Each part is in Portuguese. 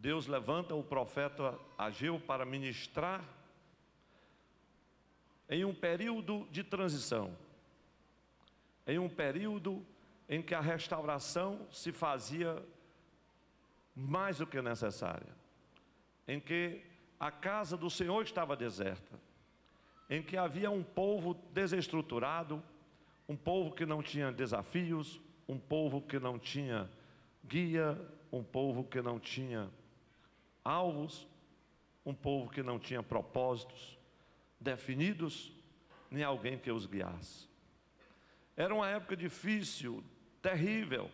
Deus levanta o profeta Ageu para ministrar em um período de transição, em um período em que a restauração se fazia mais do que necessária, em que a casa do Senhor estava deserta, em que havia um povo desestruturado, um povo que não tinha desafios, um povo que não tinha guia, um povo que não tinha alvos, um povo que não tinha propósitos definidos, nem alguém que os guiasse. Era uma época difícil, terrível,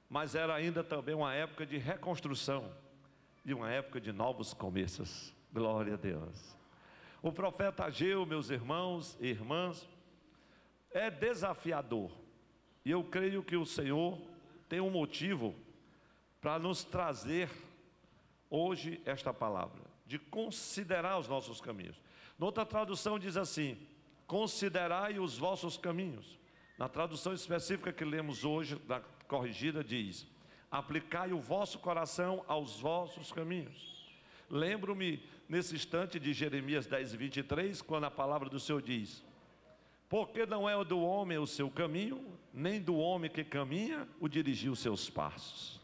mas era ainda também uma época de reconstrução e uma época de novos começos. Glória a Deus. O profeta Ageu, meus irmãos e irmãs, é desafiador, e eu creio que o Senhor tem um motivo para nos trazer hoje esta palavra, de considerar os nossos caminhos. Noutra tradução diz assim: considerai os vossos caminhos. Na tradução específica que lemos hoje, na corrigida, diz: aplicai o vosso coração aos vossos caminhos. Lembro-me nesse instante de Jeremias 10:23, quando a palavra do Senhor diz: porque não é do homem o seu caminho, nem do homem que caminha o dirigir os seus passos.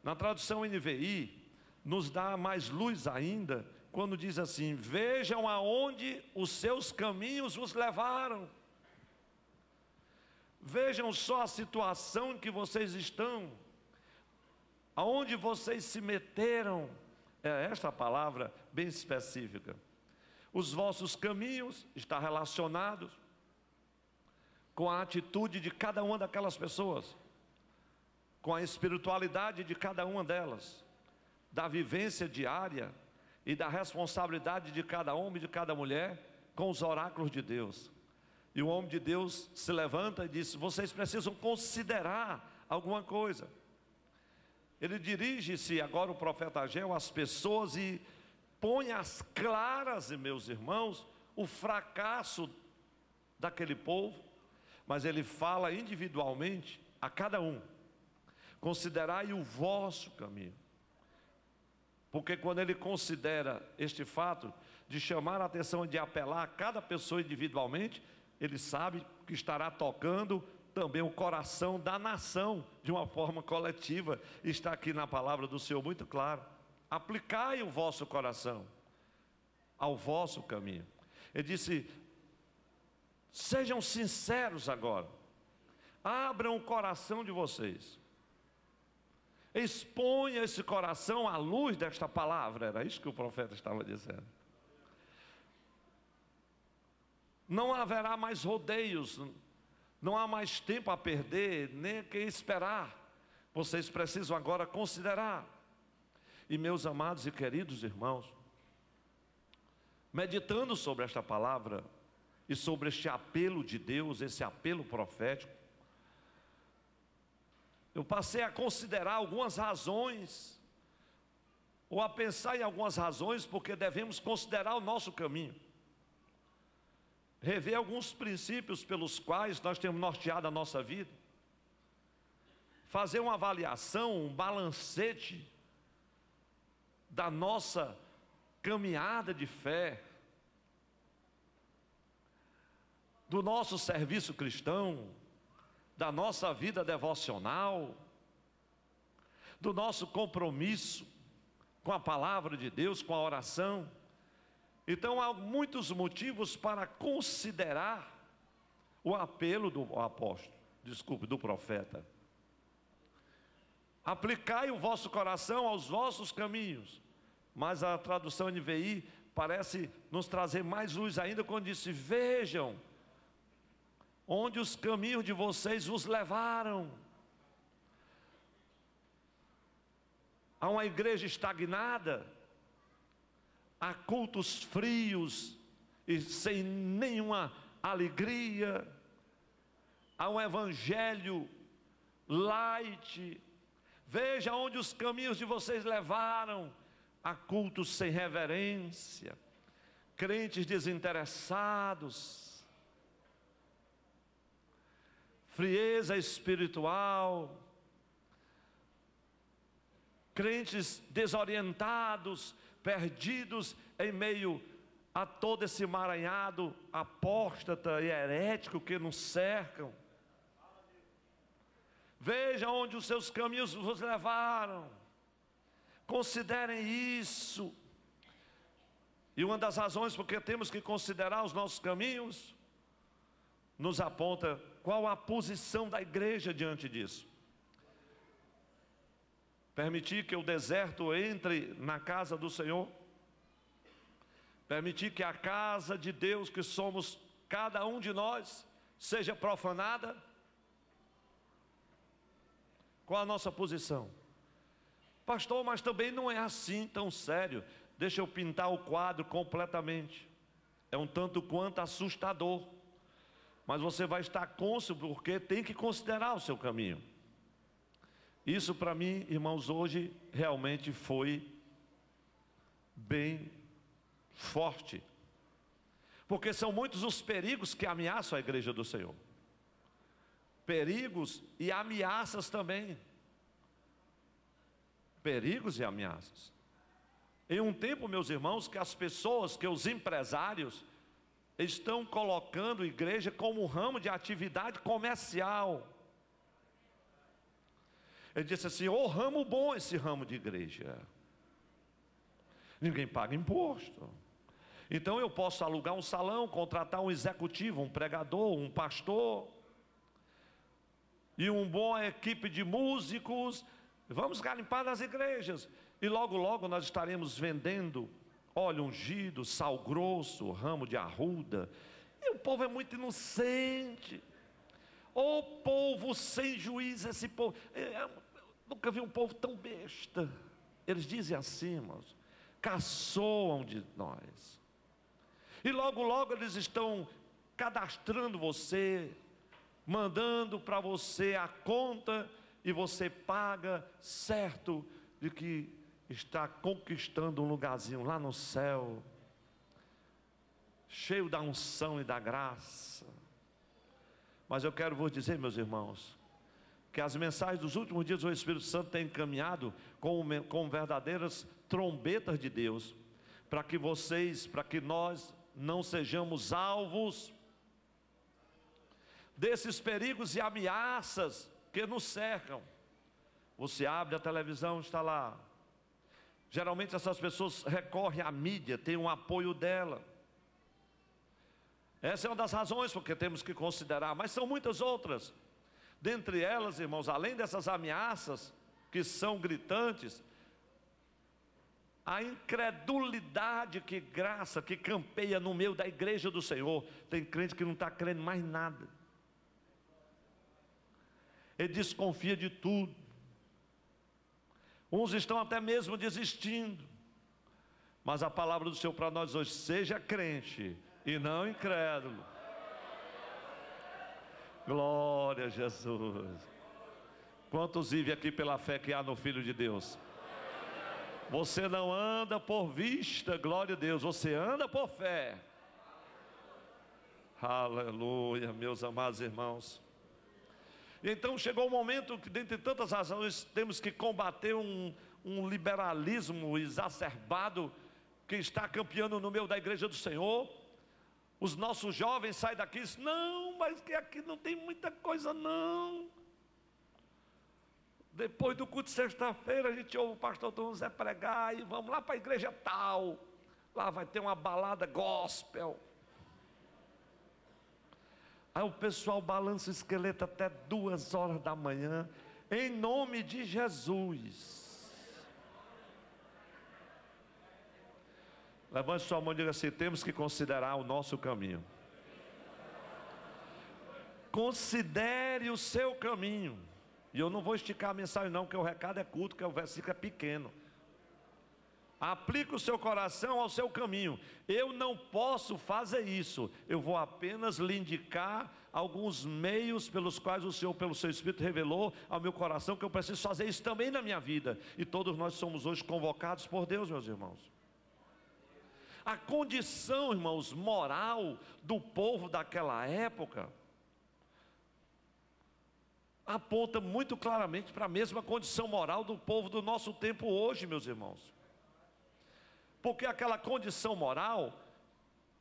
Na tradução NVI, nos dá mais luz ainda, quando diz assim: vejam aonde os seus caminhos os levaram. Vejam só a situação em que vocês estão, aonde vocês se meteram. É esta palavra bem específica. Os vossos caminhos estão relacionados com a atitude de cada uma daquelas pessoas, com a espiritualidade de cada uma delas, da vivência diária e da responsabilidade de cada homem e de cada mulher com os oráculos de Deus. E o homem de Deus se levanta e diz: vocês precisam considerar alguma coisa. Ele dirige-se agora, o profeta Ageu, às pessoas e põe às claras, meus irmãos, o fracasso daquele povo, mas ele fala individualmente a cada um: considerai o vosso caminho. Porque quando ele considera este fato de chamar a atenção e de apelar a cada pessoa individualmente, ele sabe que estará tocando também o coração da nação de uma forma coletiva. Está aqui na palavra do Senhor muito claro: aplicai o vosso coração ao vosso caminho. Ele disse: sejam sinceros agora, abram o coração de vocês, exponha esse coração à luz desta palavra. Era isso que o profeta estava dizendo. Não haverá mais rodeios, não há mais tempo a perder, nem a que esperar. Vocês precisam agora considerar. E meus amados e queridos irmãos, meditando sobre esta palavra e sobre este apelo de Deus, esse apelo profético, eu passei a considerar algumas razões, ou a pensar em algumas razões, porque devemos considerar o nosso caminho, rever alguns princípios pelos quais nós temos norteado a nossa vida, fazer uma avaliação, um balancete da nossa caminhada de fé, do nosso serviço cristão, da nossa vida devocional, do nosso compromisso com a palavra de Deus, com a oração. Então há muitos motivos para considerar o apelo do apóstolo, do profeta: aplicai o vosso coração aos vossos caminhos. Mas a tradução NVI parece nos trazer mais luz ainda quando disse: vejam onde os caminhos de vocês os levaram. Há uma igreja estagnada, há cultos frios e sem nenhuma alegria, há um evangelho light. Veja onde os caminhos de vocês levaram: a cultos sem reverência, crentes desinteressados, frieza espiritual, crentes desorientados, perdidos em meio a todo esse emaranhado apóstata e herético que nos cercam. Veja onde os seus caminhos vos levaram. Considerem isso. E uma das razões porque temos que considerar os nossos caminhos, nos aponta qual a posição da igreja diante disso. Permitir que o deserto entre na casa do Senhor, permitir que a casa de Deus, que somos cada um de nós, seja profanada. Qual a nossa posição? Pastor, mas também não é assim tão sério. Deixa eu pintar o quadro completamente. É um tanto quanto assustador, mas você vai estar cônscio, porque tem que considerar o seu caminho. Isso para mim, irmãos, hoje realmente foi bem forte, porque são muitos os perigos que ameaçam a igreja do Senhor. Perigos e ameaças também. Perigos e ameaças. Em um tempo, meus irmãos, que as pessoas, que os empresários estão colocando a igreja como um ramo de atividade comercial. Ele disse assim: ô ramo bom esse ramo de igreja. Ninguém paga imposto. Então eu posso alugar um salão, contratar um executivo, um pregador, um pastor, e uma boa equipe de músicos. Vamos garimpar nas igrejas. E logo logo nós estaremos vendendo óleo ungido, sal grosso, ramo de arruda. E o povo é muito inocente. Ô povo sem juízo, esse povo. Nunca vi um povo tão besta. Eles dizem assim, irmãos, caçoam de nós. E logo logo eles estão cadastrando você, mandando para você a conta, e você paga, certo de que está conquistando um lugarzinho lá no céu, cheio da unção e da graça. Mas eu quero vos dizer, meus irmãos, que as mensagens dos últimos dias o Espírito Santo tem encaminhado com verdadeiras trombetas de Deus, para que nós não sejamos alvos desses perigos e ameaças que nos cercam. Você abre a televisão, está lá. Geralmente essas pessoas recorrem à mídia, tem um apoio dela. Essa é uma das razões porque temos que considerar, mas são muitas outras. Dentre elas, irmãos, além dessas ameaças que são gritantes, a incredulidade que campeia no meio da igreja do Senhor. Tem crente que não está crendo mais nada. Ele desconfia de tudo. Uns estão até mesmo desistindo. Mas a palavra do Senhor para nós hoje: seja crente e não incrédulo. Glória a Jesus. Quantos vivem aqui pela fé que há no Filho de Deus? Você não anda por vista, glória a Deus, você anda por fé. Aleluia, meus amados irmãos. Então chegou o momento que, dentre tantas razões, temos que combater um liberalismo exacerbado que está campeando no meio da igreja do Senhor. Os nossos jovens saem daqui e dizem: não, mas que aqui não tem muita coisa não. Depois do culto de sexta-feira, a gente ouve o pastor Dom Zé pregar e vamos lá para a igreja tal. Lá vai ter uma balada gospel. Aí o pessoal balança o esqueleto até 2 horas da manhã, em nome de Jesus. Levante sua mão e diga assim: temos que considerar o nosso caminho. Considere o seu caminho. E eu não vou esticar a mensagem não, porque o recado é curto, que o versículo é pequeno. Aplique o seu coração ao seu caminho. Eu não posso fazer isso. Eu vou apenas lhe indicar alguns meios pelos quais o Senhor, pelo seu Espírito, revelou ao meu coração que eu preciso fazer isso também na minha vida. E todos nós somos hoje convocados por Deus, meus irmãos. A condição, irmãos, moral do povo daquela época aponta muito claramente para a mesma condição moral do povo do nosso tempo hoje, meus irmãos. Porque aquela condição moral,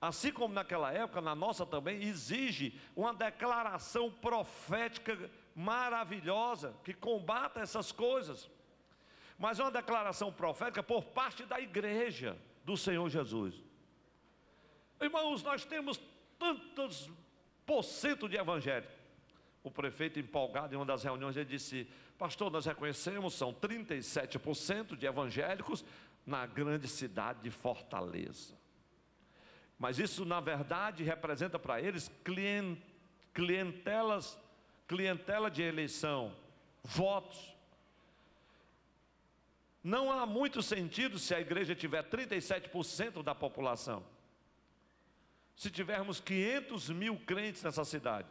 assim como naquela época, na nossa também, exige uma declaração profética maravilhosa, que combata essas coisas. Mas é uma declaração profética por parte da igreja do Senhor Jesus. Irmãos, nós temos tantos por cento de evangélicos. O prefeito, empolgado em uma das reuniões, ele disse: pastor, nós reconhecemos, são 37% de evangélicos na grande cidade de Fortaleza. Mas isso, na verdade, representa para eles clientela de eleição, votos. Não há muito sentido se a igreja tiver 37% da população. Se tivermos 500 mil crentes nessa cidade,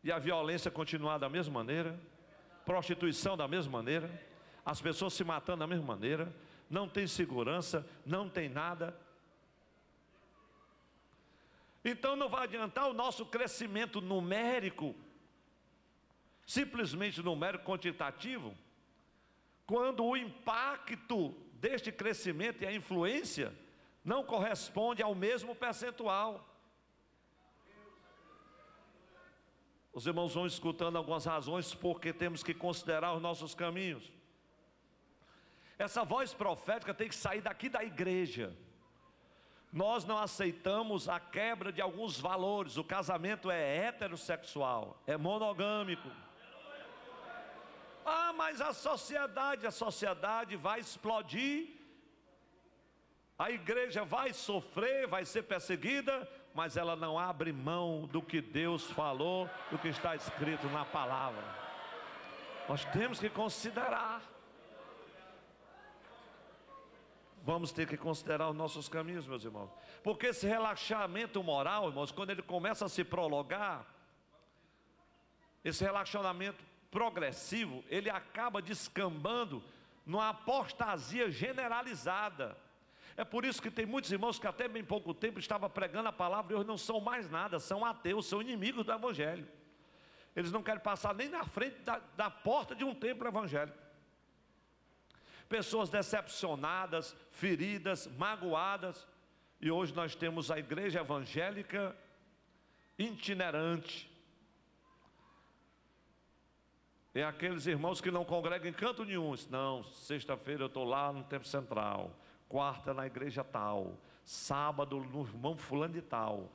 e a violência continuar da mesma maneira, prostituição da mesma maneira, as pessoas se matando da mesma maneira, não tem segurança, não tem nada. Então não vai adiantar o nosso crescimento numérico, simplesmente numérico quantitativo, quando o impacto deste crescimento e a influência não corresponde ao mesmo percentual. Os irmãos vão escutando algumas razões porque temos que considerar os nossos caminhos. Essa voz profética tem que sair daqui da igreja. Nós não aceitamos a quebra de alguns valores. O casamento é heterossexual, é monogâmico. Ah, mas a sociedade vai explodir, a igreja vai sofrer, vai ser perseguida, mas ela não abre mão do que Deus falou, do que está escrito na palavra. Nós temos que considerar. Vamos ter que considerar os nossos caminhos, meus irmãos. Porque esse relaxamento moral, irmãos, quando ele começa a se prolongar, esse relaxamento progressivo, ele acaba descambando numa apostasia generalizada. É por isso que tem muitos irmãos que até bem pouco tempo estavam pregando a palavra e hoje não são mais nada, são ateus, são inimigos do evangelho. Eles não querem passar nem na frente da porta de um templo evangélico. Pessoas decepcionadas, feridas, magoadas. E hoje nós temos a igreja evangélica itinerante. É aqueles irmãos que não congregam em canto nenhum. Não, sexta-feira eu estou lá no Templo Central, quarta na igreja tal, sábado no irmão fulano de tal,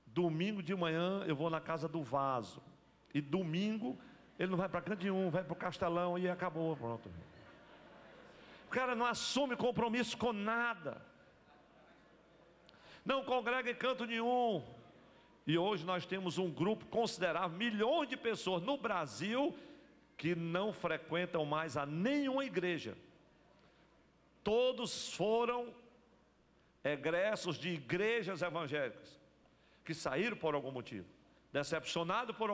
domingo de manhã eu vou na casa do vaso, e domingo ele não vai para canto nenhum, vai para o Castelão e acabou, pronto. O cara não assume compromisso com nada, não congrega em canto nenhum. E hoje nós temos um grupo considerável, milhões de pessoas no Brasil, que não frequentam mais a nenhuma igreja. Todos foram egressos de igrejas evangélicas, que saíram por algum motivo, decepcionados por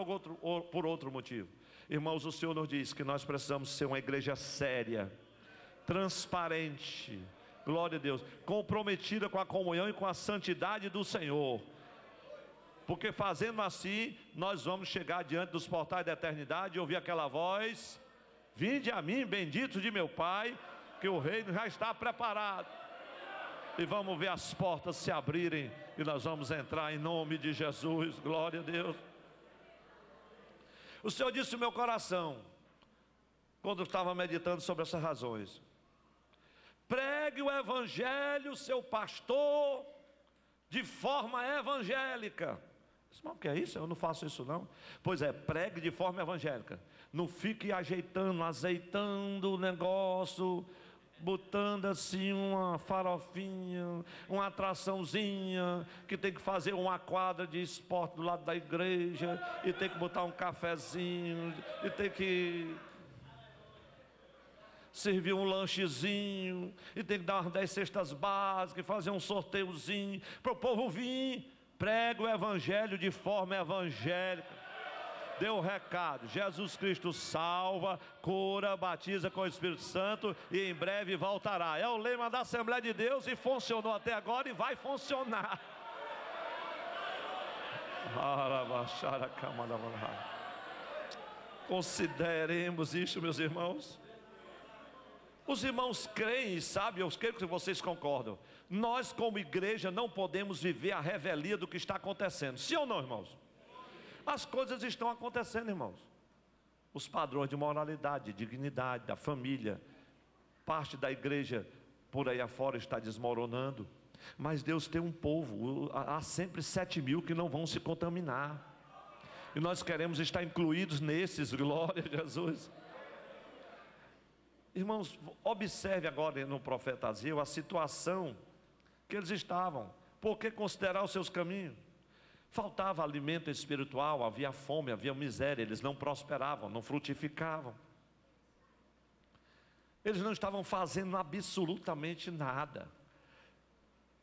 outro motivo. Irmãos, o Senhor nos diz que nós precisamos ser uma igreja séria, transparente, glória a Deus, comprometida com a comunhão e com a santidade do Senhor. Porque fazendo assim, nós vamos chegar diante dos portais da eternidade e ouvir aquela voz: vinde a mim, benditos de meu Pai, que o reino já está preparado. E vamos ver as portas se abrirem e nós vamos entrar em nome de Jesus, glória a Deus. O Senhor disse no meu coração, quando eu estava meditando sobre essas razões: pregue o evangelho, seu pastor, de forma evangélica. Mas o que é isso? Eu não faço isso não. Pois é, pregue de forma evangélica. Não fique ajeitando, azeitando o negócio, botando assim uma farofinha, uma atraçãozinha, que tem que fazer uma quadra de esporte do lado da igreja, e tem que botar um cafezinho, e tem que servir um lanchezinho, e tem que dar umas 10 cestas básicas, fazer um sorteiozinho para o povo vir. Prega o evangelho de forma evangélica. Deu o recado: Jesus Cristo salva, cura, batiza com o Espírito Santo e em breve voltará. É o lema da Assembleia de Deus e funcionou até agora e vai funcionar. Consideremos isso, meus irmãos. Os irmãos creem e sabem, eu creio que vocês concordam. Nós, como igreja, não podemos viver a revelia do que está acontecendo. Sim ou não, irmãos? As coisas estão acontecendo, irmãos. Os padrões de moralidade, de dignidade, da família, parte da igreja por aí afora está desmoronando. Mas Deus tem um povo, há sempre 7.000 que não vão se contaminar. E nós queremos estar incluídos nesses, glória a Jesus. Irmãos, observe agora no profeta Ageu a situação que eles estavam. Por que considerar os seus caminhos? Faltava alimento espiritual, havia fome, havia miséria, eles não prosperavam, não frutificavam. Eles não estavam fazendo absolutamente nada.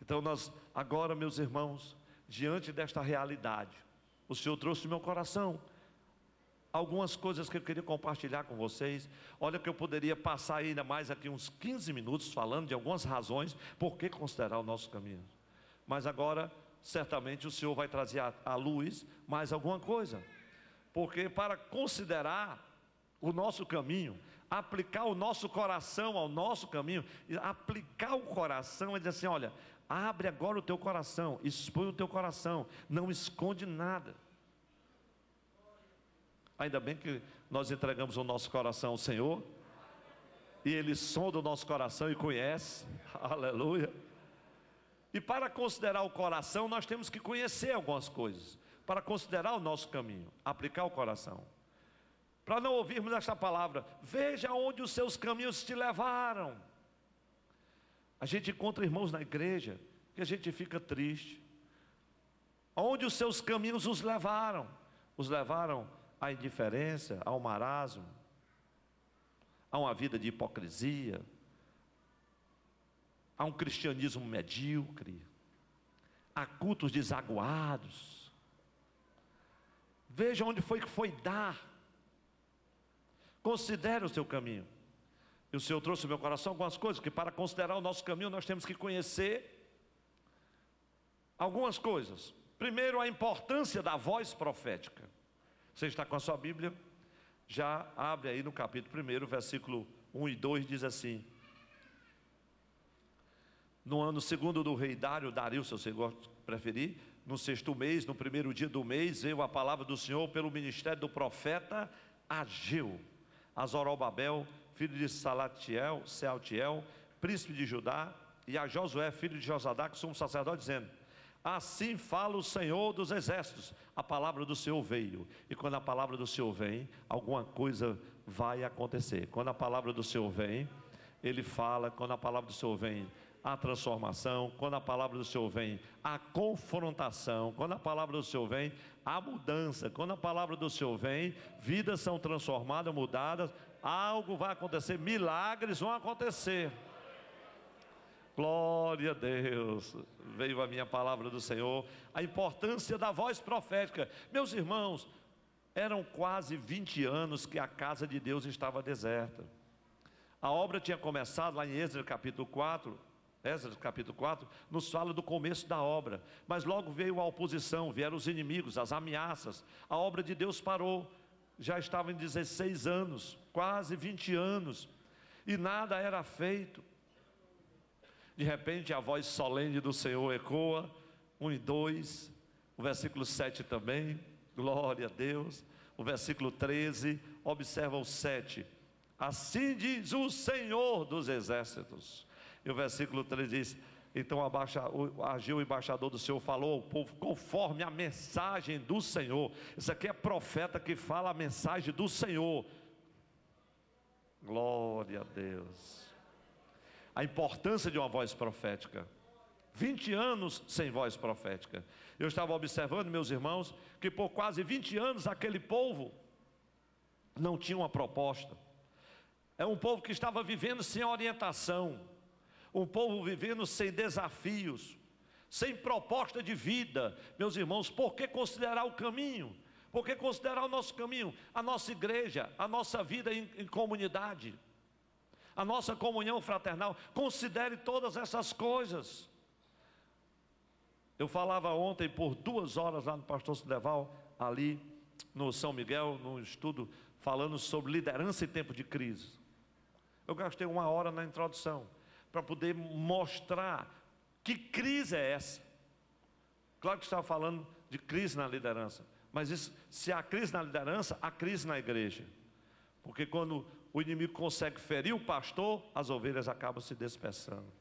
Então nós, agora, meus irmãos, diante desta realidade, o Senhor trouxe no meu coração algumas coisas que eu queria compartilhar com vocês. Olha que eu poderia passar ainda mais aqui uns 15 minutos falando de algumas razões por que considerar o nosso caminho. Mas agora, certamente o Senhor vai trazer à luz mais alguma coisa. Porque para considerar o nosso caminho, aplicar o nosso coração ao nosso caminho, aplicar o coração é dizer assim, olha, abre agora o teu coração, expõe o teu coração, não esconde nada. Ainda bem que nós entregamos o nosso coração ao Senhor, e Ele sonda o nosso coração e conhece, aleluia. E para considerar o coração, nós temos que conhecer algumas coisas, para considerar o nosso caminho, aplicar o coração. Para não ouvirmos esta palavra, veja onde os seus caminhos te levaram. A gente encontra irmãos na igreja, que a gente fica triste. Onde os seus caminhos os levaram? Os levaram à indiferença, ao marasmo, a uma vida de hipocrisia, a um cristianismo medíocre, a cultos desaguados. Veja onde foi que foi dar. Considere o seu caminho. E o Senhor trouxe ao meu coração algumas coisas, que para considerar o nosso caminho nós temos que conhecer algumas coisas. Primeiro, a importância da voz profética. Você está com a sua Bíblia? Já abre aí no capítulo 1, versículo 1 e 2, diz assim: no ano segundo do rei Dario, se você preferir, no 6º mês, no 1º dia do mês, veio a palavra do Senhor pelo ministério do profeta Ageu, a Zorobabel, filho de Sealtiel, príncipe de Judá, e a Josué, filho de Josadac, sumo sacerdote, dizendo: assim fala o Senhor dos exércitos. A palavra do Senhor veio, e quando a palavra do Senhor vem, alguma coisa vai acontecer. Quando a palavra do Senhor vem, Ele fala. Quando a palavra do Senhor vem, a transformação. Quando a palavra do Senhor vem, a confrontação. Quando a palavra do Senhor vem, a mudança. Quando a palavra do Senhor vem, vidas são transformadas, mudadas, algo vai acontecer, milagres vão acontecer. Glória a Deus. Veio a minha palavra do Senhor. A importância da voz profética. Meus irmãos, eram quase 20 anos que a casa de Deus estava deserta. A obra tinha começado lá em Êxodo capítulo 4. Êxodo capítulo 4 nos fala do começo da obra, mas logo veio a oposição, vieram os inimigos, as ameaças. A obra de Deus parou. Já estava em 16 anos, quase 20 anos, e nada era feito. De repente a voz solene do Senhor ecoa, 1 e 2, o versículo 7 também, glória a Deus. O versículo 13, observa o 7, assim diz o Senhor dos exércitos. E o versículo 13 diz: então Ageu, o embaixador do Senhor, falou ao povo conforme a mensagem do Senhor. Isso aqui é profeta que fala a mensagem do Senhor. Glória a Deus. A importância de uma voz profética. 20 anos sem voz profética. Eu estava observando, meus irmãos, que por quase 20 anos aquele povo não tinha uma proposta. É um povo que estava vivendo sem orientação, um povo vivendo sem desafios, sem proposta de vida. Meus irmãos, por que considerar o caminho? Por que considerar o nosso caminho? A nossa igreja, a nossa vida em comunidade, a nossa comunhão fraternal. Considere todas essas coisas. Eu falava ontem por 2 horas lá no Pastor Sideval, ali no São Miguel, no estudo falando sobre liderança em tempo de crise. Eu gastei 1 hora na introdução para poder mostrar que crise é essa. Claro que estava falando de crise na liderança, mas se há crise na liderança, há crise na igreja. Porque quando o inimigo consegue ferir o pastor, as ovelhas acabam se dispersando.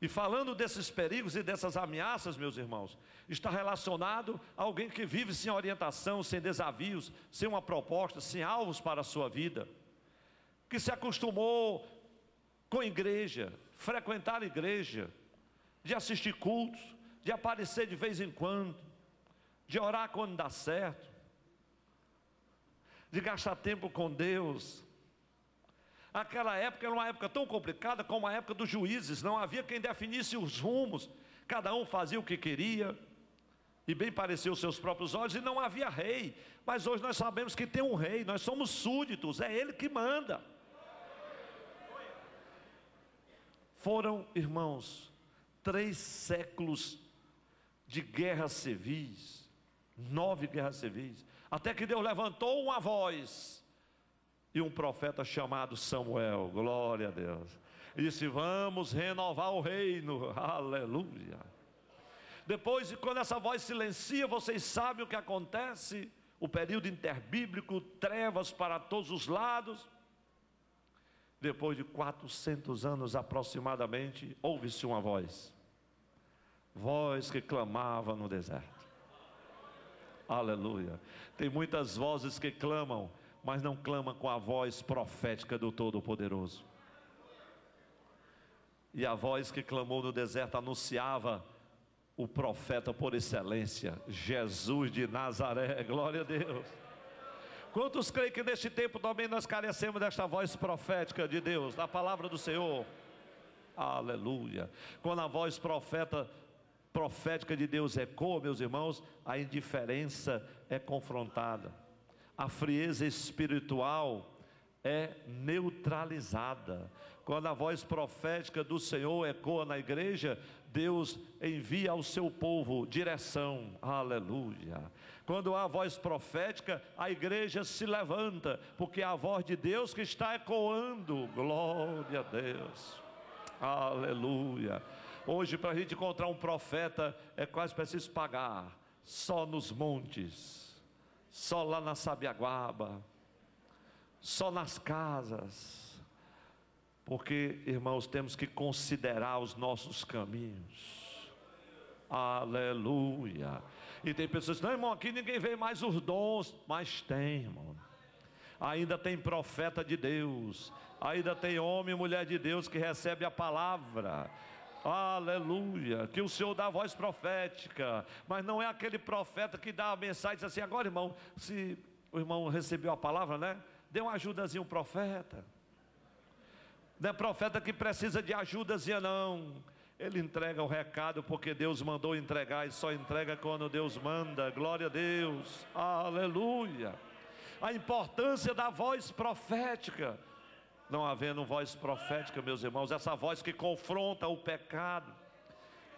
E falando desses perigos e dessas ameaças, meus irmãos, está relacionado a alguém que vive sem orientação, sem desafios, sem uma proposta, sem alvos para a sua vida, que se acostumou com a igreja, frequentar a igreja, de assistir cultos, de aparecer de vez em quando, de orar quando dá certo, de gastar tempo com Deus. Aquela época era uma época tão complicada como a época dos juízes, não havia quem definisse os rumos, cada um fazia o que queria, e bem parecia os seus próprios olhos, e não havia rei. Mas hoje nós sabemos que tem um rei, nós somos súditos, é ele que manda. Foram, irmãos, 3 séculos de guerras civis, 9 guerras civis, até que Deus levantou uma voz, e um profeta chamado Samuel, glória a Deus, e disse: vamos renovar o reino, aleluia. Depois, quando essa voz silencia, vocês sabem o que acontece, o período interbíblico, trevas para todos os lados. Depois de 400 anos aproximadamente, ouve-se uma voz que clamava no deserto, aleluia. Tem muitas vozes que clamam, mas não clama com a voz profética do Todo-Poderoso. E a voz que clamou no deserto anunciava o profeta por excelência, Jesus de Nazaré, glória a Deus. Quantos creem que neste tempo também nós carecemos desta voz profética de Deus, da palavra do Senhor? Aleluia. Quando a voz profética de Deus ecoa, meus irmãos, a indiferença é confrontada, a frieza espiritual é neutralizada. Quando a voz profética do Senhor ecoa na igreja, Deus envia ao seu povo direção, aleluia. Quando há voz profética, a igreja se levanta, porque é a voz de Deus que está ecoando, glória a Deus, aleluia. Hoje, para a gente encontrar um profeta, é quase preciso pagar, só nos montes, só lá na Sabiaguaba, só nas casas, porque, irmãos, temos que considerar os nossos caminhos, aleluia. E tem pessoas que dizem: não, irmão, aqui ninguém vê mais os dons. Mas tem, irmão, ainda tem profeta de Deus, ainda tem homem e mulher de Deus que recebe a palavra, aleluia, que o Senhor dá a voz profética, mas não é aquele profeta que dá a mensagem e diz assim: agora, irmão, se o irmão recebeu a palavra, né, dê uma ajudazinha ao profeta. Não é profeta que precisa de ajudazinha, não. Ele entrega o recado porque Deus mandou entregar, e só entrega quando Deus manda, glória a Deus, aleluia. A importância da voz profética. Não havendo voz profética, meus irmãos, essa voz que confronta o pecado,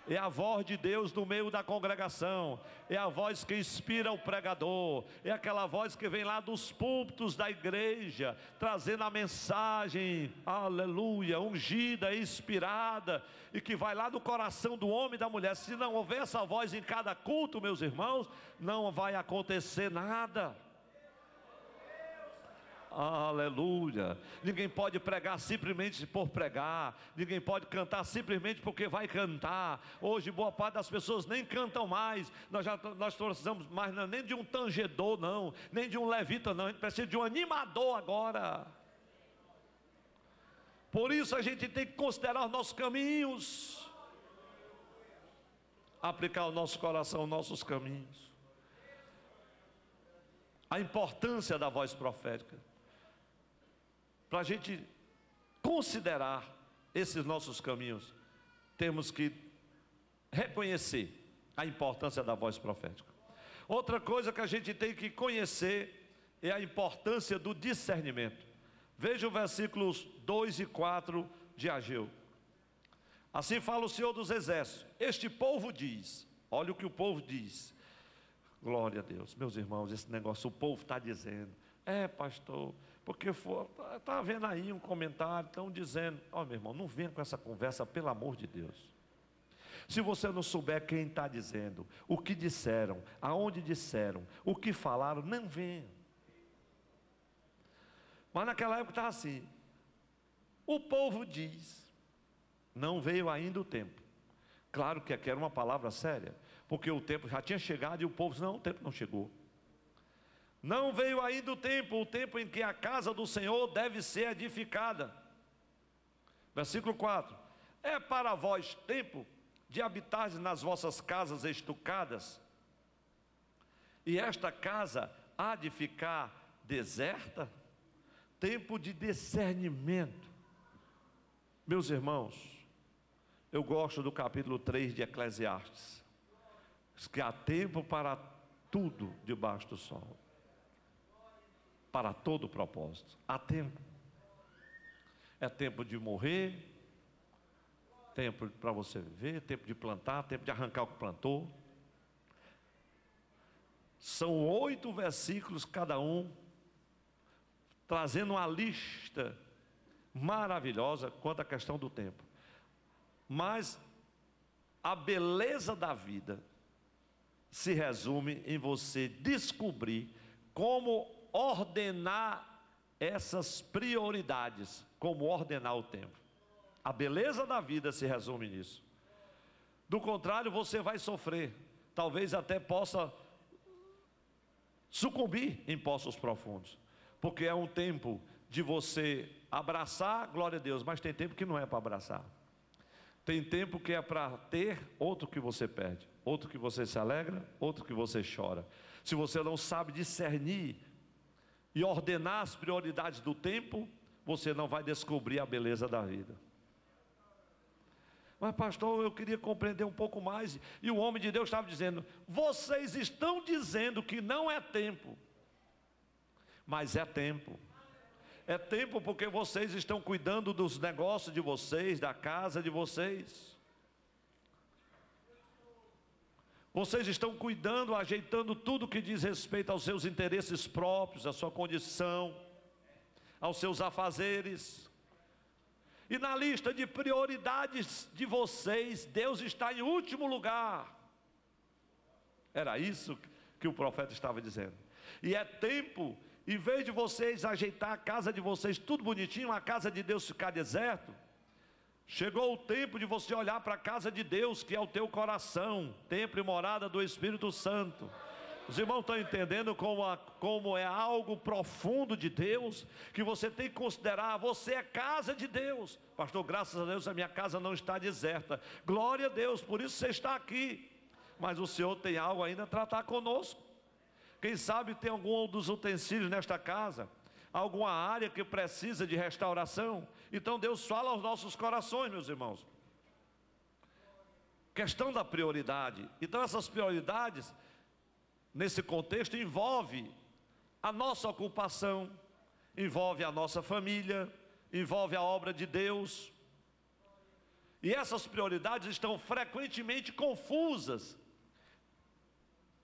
é a voz de Deus no meio da congregação, é a voz que inspira o pregador, é aquela voz que vem lá dos púlpitos da igreja, trazendo a mensagem, aleluia, ungida, inspirada, e que vai lá do coração do homem e da mulher. Se não houver essa voz em cada culto, meus irmãos, não vai acontecer nada. Aleluia. Ninguém pode pregar simplesmente por pregar, ninguém pode cantar simplesmente porque vai cantar. Hoje boa parte das pessoas nem cantam mais. Nós precisamos mais nem de um tangedor, não, nem de um levita, não. A gente precisa de um animador agora. Por isso a gente tem que considerar os nossos caminhos, aplicar ao nosso coração os nossos caminhos. A importância da voz profética, para a gente considerar esses nossos caminhos, temos que reconhecer a importância da voz profética. Outra coisa que a gente tem que conhecer é a importância do discernimento. Veja os versículos 2 e 4 de Ageu. Assim fala o Senhor dos Exércitos: este povo diz, olha o que o povo diz, Glória a Deus. Meus irmãos, esse negócio, o povo está dizendo, pastor, porque está vendo aí um comentário, estão dizendo, meu irmão, não venha com essa conversa, pelo amor de Deus. Se você não souber quem está dizendo, o que disseram, aonde disseram, o que falaram, não venha. Mas naquela época estava assim, o povo diz, não veio ainda o tempo. Claro que aqui era uma palavra séria, porque o tempo já tinha chegado e o povo disse, não, o tempo não chegou. Não veio ainda o tempo em que a casa do Senhor deve ser edificada. Versículo 4, é para vós tempo de habitar nas vossas casas estucadas, e esta casa há de ficar deserta? Tempo de discernimento. Meus irmãos, eu gosto do capítulo 3 de Eclesiastes, diz que há tempo para tudo debaixo do sol, para todo propósito, há tempo. É tempo de morrer, tempo para você viver, tempo de plantar, tempo de arrancar o que plantou. São 8 versículos cada um, trazendo uma lista maravilhosa quanto à questão do tempo. Mas a beleza da vida se resume em você descobrir como ordenar essas prioridades, como ordenar o tempo. A beleza da vida se resume nisso. Do contrário, você vai sofrer, talvez até possa sucumbir em poços profundos, porque é um tempo de você abraçar, glória a Deus, mas tem tempo que não é para abraçar. Tem tempo que é para ter, outro que você perde, outro que você se alegra, outro que você chora. Se você não sabe discernir e ordenar as prioridades do tempo, você não vai descobrir a beleza da vida. Mas pastor, eu queria compreender um pouco mais. E o homem de Deus estava dizendo, vocês estão dizendo que não é tempo, mas é tempo. É tempo porque vocês estão cuidando dos negócios de vocês, da casa de vocês. Vocês estão cuidando, ajeitando tudo que diz respeito aos seus interesses próprios, à sua condição, aos seus afazeres. E na lista de prioridades de vocês, Deus está em último lugar. Era isso que o profeta estava dizendo. E é tempo, em vez de vocês ajeitar a casa de vocês tudo bonitinho, a casa de Deus ficar deserto, chegou o tempo de você olhar para a casa de Deus, que é o teu coração, templo e morada do Espírito Santo. Os irmãos estão entendendo como é algo profundo de Deus, que você tem que considerar, você é casa de Deus. Pastor, graças a Deus a minha casa não está deserta. Glória a Deus, por isso você está aqui. Mas o Senhor tem algo ainda a tratar conosco. Quem sabe tem algum dos utensílios nesta casa, alguma área que precisa de restauração. Então Deus fala aos nossos corações, meus irmãos. Questão da prioridade. Então essas prioridades, nesse contexto, envolve a nossa ocupação, envolve a nossa família, envolve a obra de Deus. E essas prioridades estão frequentemente confusas.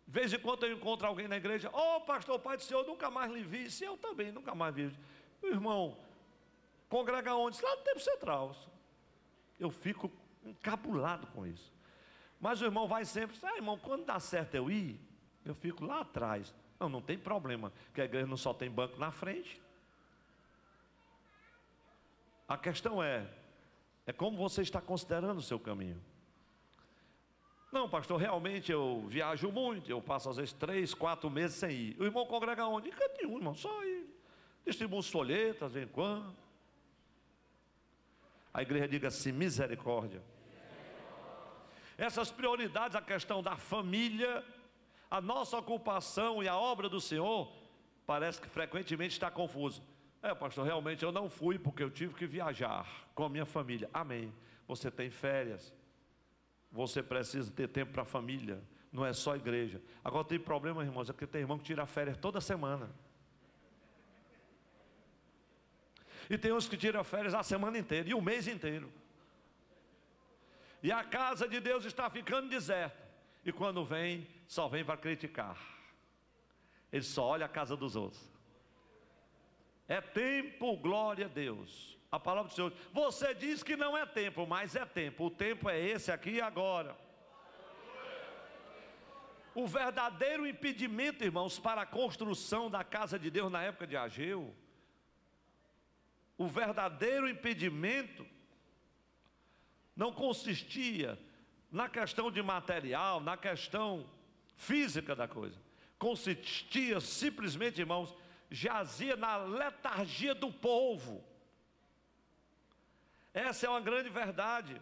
De vez em quando eu encontro alguém na igreja, pastor, pai do Senhor, nunca mais lhe vi. Se eu também nunca mais vi. Meu irmão, congrega onde? Lá no Templo Central. Eu fico encabulado com isso. Mas o irmão vai sempre, irmão, quando dá certo eu ir, eu fico lá atrás. Não tem problema, porque a igreja não só tem banco na frente. A questão é como você está considerando o seu caminho. Não, pastor, realmente eu viajo muito, eu passo às vezes 3, 4 meses sem ir. O irmão congrega onde? Em canto nenhum, irmão, só ir. Distribui uns folhetos, de vez em quando. A igreja diga assim, misericórdia. Essas prioridades, a questão da família, a nossa ocupação e a obra do Senhor, parece que frequentemente está confuso. Pastor, realmente eu não fui porque eu tive que viajar com a minha família. Amém. Você tem férias, você precisa ter tempo para a família, não é só igreja. Agora tem problema, irmãos, é porque tem irmão que tira férias toda semana. E tem uns que tiram férias a semana inteira e o mês inteiro. E a casa de Deus está ficando deserta. E quando vem, só vem para criticar. Ele só olha a casa dos outros. É tempo, glória a Deus. A palavra do Senhor, você diz que não é tempo, mas é tempo. O tempo é esse aqui e agora. O verdadeiro impedimento, irmãos, para a construção da casa de Deus na época de Ageu, o verdadeiro impedimento não consistia na questão de material, na questão física da coisa. Consistia simplesmente, irmãos, jazia na letargia do povo. Essa é uma grande verdade.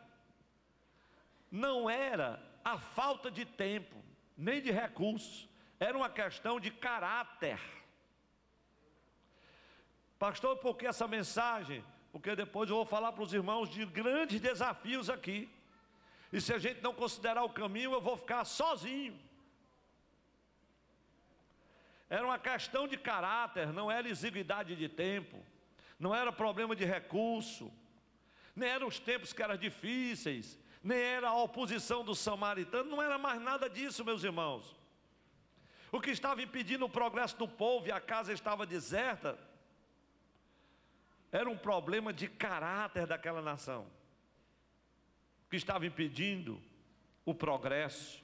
Não era a falta de tempo, nem de recursos, era uma questão de caráter. Pastor, por que essa mensagem? Porque depois eu vou falar para os irmãos de grandes desafios aqui. E se a gente não considerar o caminho, eu vou ficar sozinho. Era uma questão de caráter, não era exiguidade de tempo, não era problema de recurso, nem eram os tempos que eram difíceis, nem era a oposição do samaritano, não era mais nada disso, meus irmãos. O que estava impedindo o progresso do povo e a casa estava deserta, era um problema de caráter daquela nação, que estava impedindo o progresso,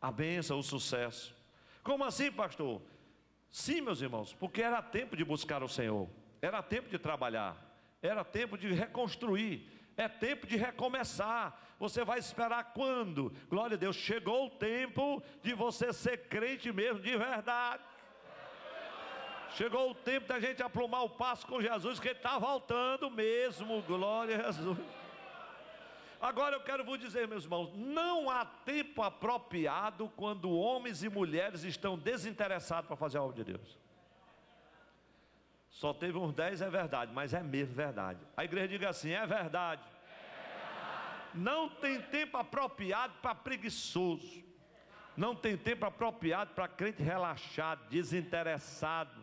a bênção, o sucesso. Como assim, pastor? Sim, meus irmãos, porque era tempo de buscar o Senhor, era tempo de trabalhar, era tempo de reconstruir, é tempo de recomeçar. Você vai esperar quando? Glória a Deus, chegou o tempo de você ser crente mesmo, de verdade. Chegou o tempo da gente aprumar o passo com Jesus, que Ele está voltando mesmo, glória a Jesus. Agora eu quero vos dizer, meus irmãos, não há tempo apropriado quando homens e mulheres estão desinteressados para fazer a obra de Deus. Só teve uns 10, é verdade, mas é mesmo verdade. A igreja diga assim, é verdade. Não tem tempo apropriado para preguiçoso. Não tem tempo apropriado para crente relaxado, desinteressado,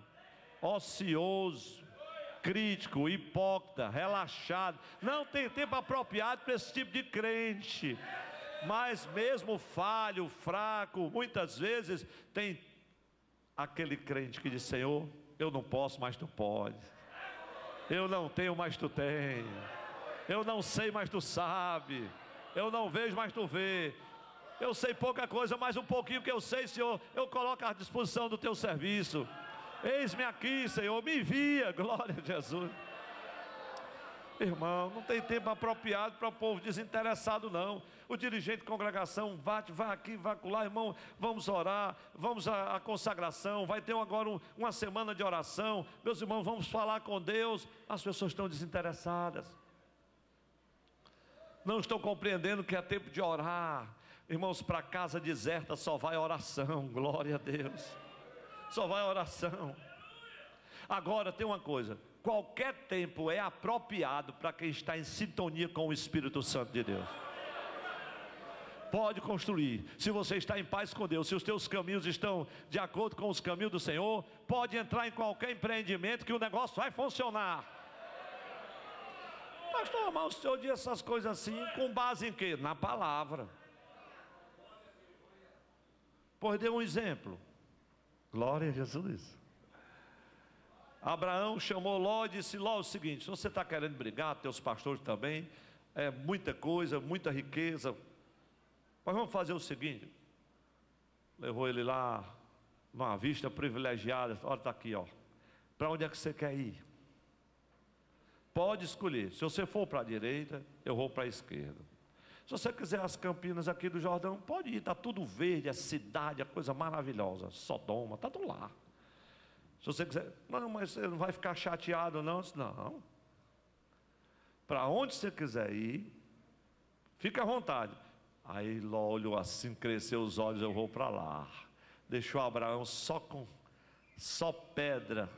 ocioso, crítico, hipócrita, relaxado. Não tem tempo apropriado para esse tipo de crente. Mas mesmo falho, fraco, muitas vezes tem aquele crente que diz, Senhor, eu não posso, mas Tu pode. Eu não tenho, mas Tu tem. Eu não sei, mas Tu sabe. Eu não vejo, mas Tu vê. Eu sei pouca coisa, mas um pouquinho que eu sei, Senhor, eu coloco à disposição do Teu serviço. Eis-me aqui, Senhor, me envia, glória a Jesus. Irmão, não tem tempo apropriado para o povo desinteressado, não. O dirigente de congregação, vai aqui, vai lá, irmão, vamos orar, vamos à consagração, vai ter agora uma semana de oração, meus irmãos, vamos falar com Deus. As pessoas estão desinteressadas, não estão compreendendo que é tempo de orar. Irmãos, para casa deserta só vai oração, glória a Deus. Só vai oração. Agora tem uma coisa, qualquer tempo é apropriado para quem está em sintonia com o Espírito Santo de Deus. Pode construir, se você está em paz com Deus, se os teus caminhos estão de acordo com os caminhos do Senhor, pode entrar em qualquer empreendimento que o negócio vai funcionar. Pastor, mas o senhor diz essas coisas assim com base em quê? Na palavra. Pois dê um exemplo. Glória a Jesus. Abraão chamou Ló e disse, Ló, o seguinte, se você está querendo brigar, teus pastores também, é muita coisa, muita riqueza, mas vamos fazer o seguinte. Levou ele lá, numa vista privilegiada, olha, está aqui, ó. Para onde é que você quer ir? Pode escolher, se você for para a direita, eu vou para a esquerda. Se você quiser as campinas aqui do Jordão, pode ir, está tudo verde, a cidade, a coisa maravilhosa, Sodoma, está tudo lá. Se você quiser, não, mas você não vai ficar chateado não? Não. Para onde você quiser ir, fica à vontade. Aí Ló olhou assim, cresceu os olhos, eu vou para lá. Deixou Abraão só pedra,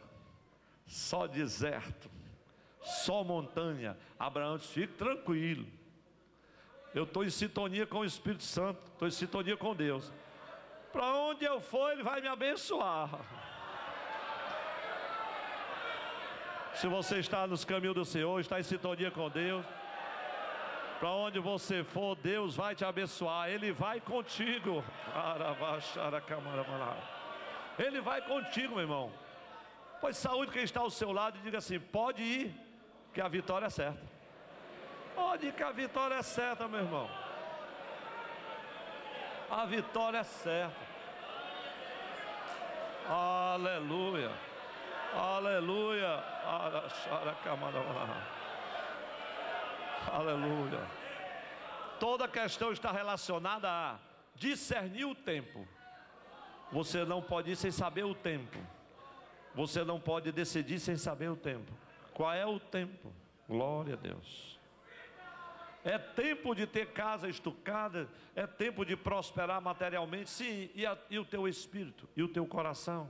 só deserto, só montanha. Abraão disse, fique tranquilo. Eu estou em sintonia com o Espírito Santo, estou em sintonia com Deus. Para onde eu for, Ele vai me abençoar. Se você está nos caminhos do Senhor, está em sintonia com Deus, Para onde você for, Deus vai te abençoar. Ele vai contigo. Ele vai contigo, meu irmão. Pois saúde quem está ao seu lado e diga assim: pode ir, que a vitória é certa. Pode ir, que a vitória é certa, meu irmão. A vitória é certa. Aleluia. Aleluia. Aleluia. Toda questão está relacionada a discernir o tempo. Você não pode ir sem saber o tempo. Você não pode decidir sem saber o tempo. Qual é o tempo? Glória a Deus. É tempo de ter casa estucada, é tempo de prosperar materialmente, sim, e o teu espírito, e o teu coração.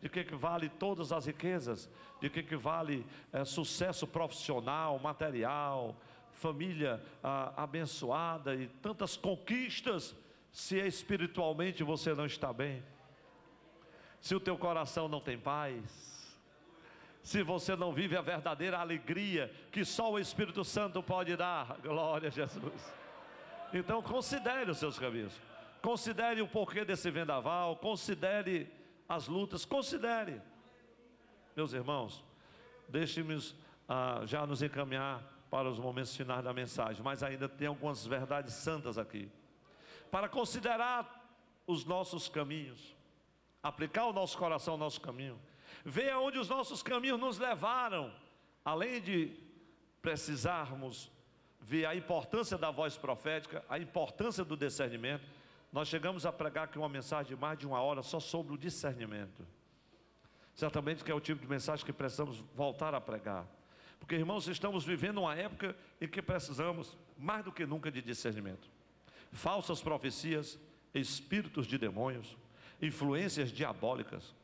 De que vale todas as riquezas? De que vale sucesso profissional, material, família abençoada e tantas conquistas, se espiritualmente você não está bem? Se o teu coração não tem paz, se você não vive a verdadeira alegria que só o Espírito Santo pode dar, glória a Jesus. Então considere os seus caminhos, considere o porquê desse vendaval, considere as lutas, considere. Meus irmãos, deixe-me já nos encaminhar para os momentos finais da mensagem, mas ainda tem algumas verdades santas aqui, para considerar os nossos caminhos, aplicar o nosso coração ao nosso caminho, ver aonde os nossos caminhos nos levaram, além de precisarmos ver a importância da voz profética, a importância do discernimento. Nós chegamos a pregar aqui uma mensagem de mais de 1 hora só sobre o discernimento. Certamente que é o tipo de mensagem que precisamos voltar a pregar, porque, irmãos, estamos vivendo uma época em que precisamos mais do que nunca de discernimento. Falsas profecias, espíritos de demônios, influências diabólicas,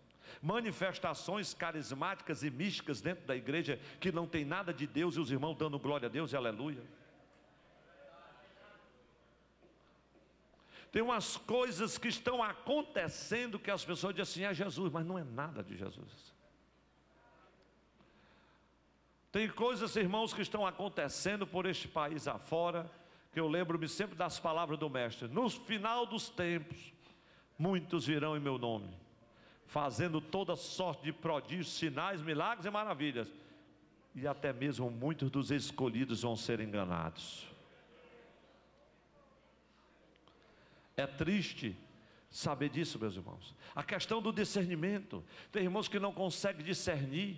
manifestações carismáticas e místicas dentro da igreja que não tem nada de Deus, e os irmãos dando glória a Deus e aleluia. Tem umas coisas que estão acontecendo que as pessoas dizem assim: é Jesus, mas não é nada de Jesus. Tem coisas, irmãos, que estão acontecendo por este país afora, que eu lembro-me sempre das palavras do mestre: no final dos tempos, muitos virão em meu nome, fazendo toda sorte de prodígios, sinais, milagres e maravilhas, e até mesmo muitos dos escolhidos vão ser enganados. É triste saber disso, meus irmãos. A questão do discernimento, tem irmãos que não conseguem discernir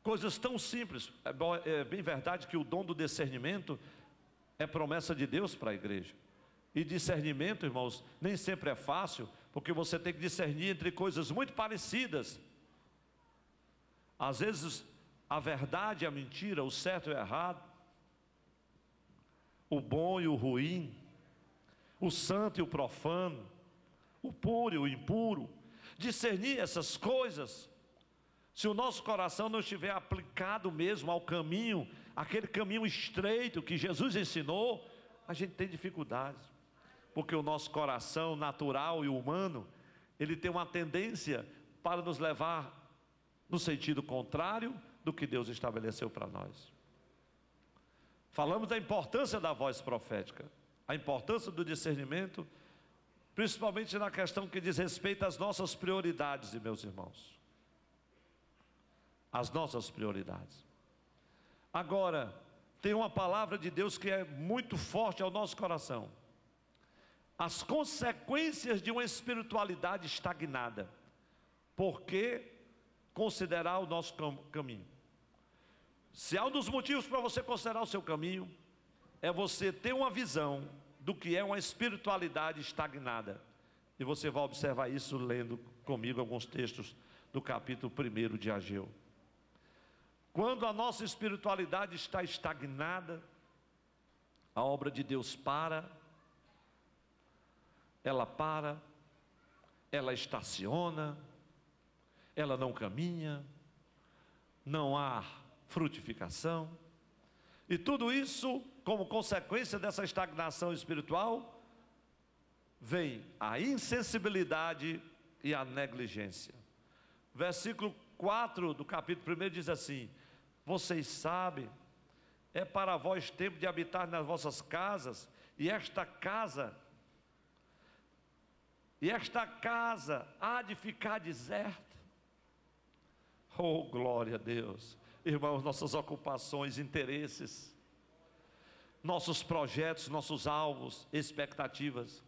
coisas tão simples. É bem verdade que o dom do discernimento é promessa de Deus para a igreja, e discernimento, irmãos, nem sempre é fácil, porque você tem que discernir entre coisas muito parecidas. Às vezes a verdade e a mentira, o certo e o errado, o bom e o ruim, o santo e o profano, o puro e o impuro. Discernir essas coisas, se o nosso coração não estiver aplicado mesmo ao caminho, aquele caminho estreito que Jesus ensinou, a gente tem dificuldades, porque o nosso coração natural e humano, ele tem uma tendência para nos levar no sentido contrário do que Deus estabeleceu para nós. Falamos da importância da voz profética, a importância do discernimento, principalmente na questão que diz respeito às nossas prioridades, meus irmãos. As nossas prioridades. Agora, tem uma palavra de Deus que é muito forte ao nosso coração: as consequências de uma espiritualidade estagnada. Por que considerar o nosso caminho? Se há um dos motivos para você considerar o seu caminho, é você ter uma visão do que é uma espiritualidade estagnada. E você vai observar isso lendo comigo alguns textos do capítulo 1 de Ageu. Quando a nossa espiritualidade está estagnada, a obra de Deus ela estaciona, ela não caminha, não há frutificação, e tudo isso, como consequência dessa estagnação espiritual, vem a insensibilidade e a negligência. Versículo 4 do capítulo 1 diz assim: vocês sabem, é para vós tempo de habitar nas vossas casas, e esta casa há de ficar deserta. Oh, glória a Deus. Irmãos, nossas ocupações, interesses, nossos projetos, nossos alvos, expectativas,